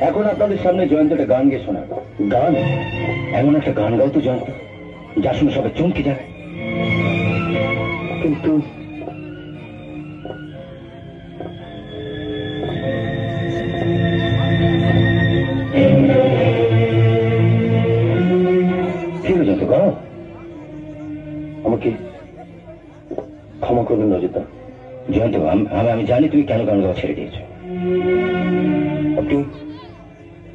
এখন আপনাদের সামনে জয়ন্ত একটা গান গেয়ে শোনাবো। গান? এমন একটা গান গাও তো জয়ন্ত, যা শুনে সবাই চমকে যাবে। কিন্তু কি হলো জয়ন্ত, গাও। আমাকে ক্ষমা করবেন রজতা। জয়ন্ত, আমি জানি তুমি কেন গান গাওয়া ছেড়ে দিয়েছো। আপনি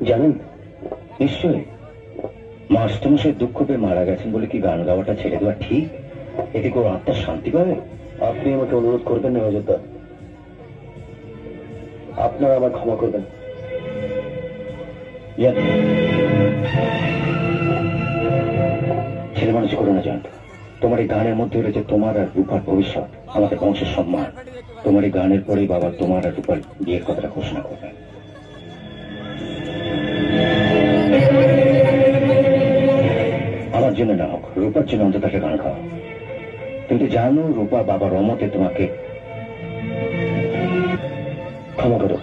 জানেন? নিশ্চয়ই। মাস্টারমশাই দুঃখ পেয়ে মারা গেছেন বলে কি গান গাওয়াটা ছেড়ে দেওয়া ঠিক? এতে করে আত্মার শান্তি পাবে? আপনি আমাকে অনুরোধ করবেন না রজতা, আপনারা আমার ক্ষমা করবেন। ছেলে মানুষ করো না জয়ন্ত। তোমার এই গানের মধ্যে রয়েছে তোমার আর রূপার ভবিষ্যৎ, আমাদের বংশের সম্মান। তোমার এই গানের পরেই বাবা তোমার আর রূপার বিয়ের কথাটা ঘোষণা করবেন। আমার জন্য না হোক, রূপার জন্য অন্তত একটা গান খাও। তুমি তো জানো রূপা বাবার রমতে তোমাকে ক্ষমা করো।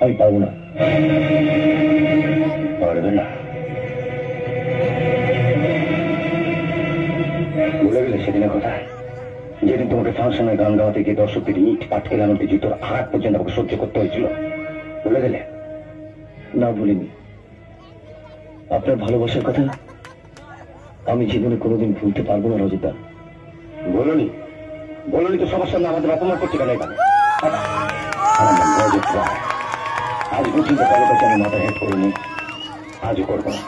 আমি পারবো না। পারবে না? ভুলে গেলে সেদিনের কথা, যেদিন তোমাকে ফাংশনে গান গাওয়াতে গিয়ে দর্শকদের ইট পাটকে লাগাতে জুতোর আঘাত পর্যন্ত আমাকে সহ্য করতে হয়েছিল? ভুলে গেলে? না, ভুলিনি। আপনার ভালোবাসার কথা আমি জীবনে কোনোদিন ভুলতে পারবো না রজতা। বলনি? বলনি তো সবার সামনে আমাদের অপমান করছে কেন? আজ পর্যন্ত কারো কাছে আমি মাথা হেট করিনি, আজও করবো না।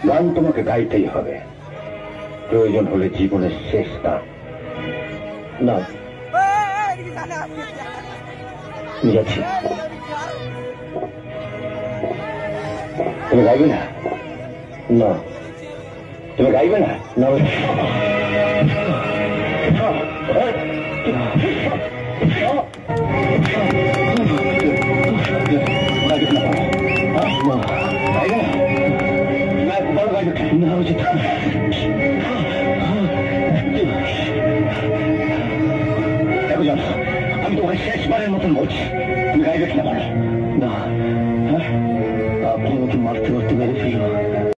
গান তোমাকে গাইতেই হবে, প্রয়োজন হলে জীবনের শেষ গান। না, যাচ্ছি। তুমি গাইবে না? না। তুমি গাইবে না? না। আমি তোমাকে শেষবারের মতন বলছি, তুমি গাইবে কিনা বলো। না, আপনি আমাকে মারতে মারতে মেরে ফেলো।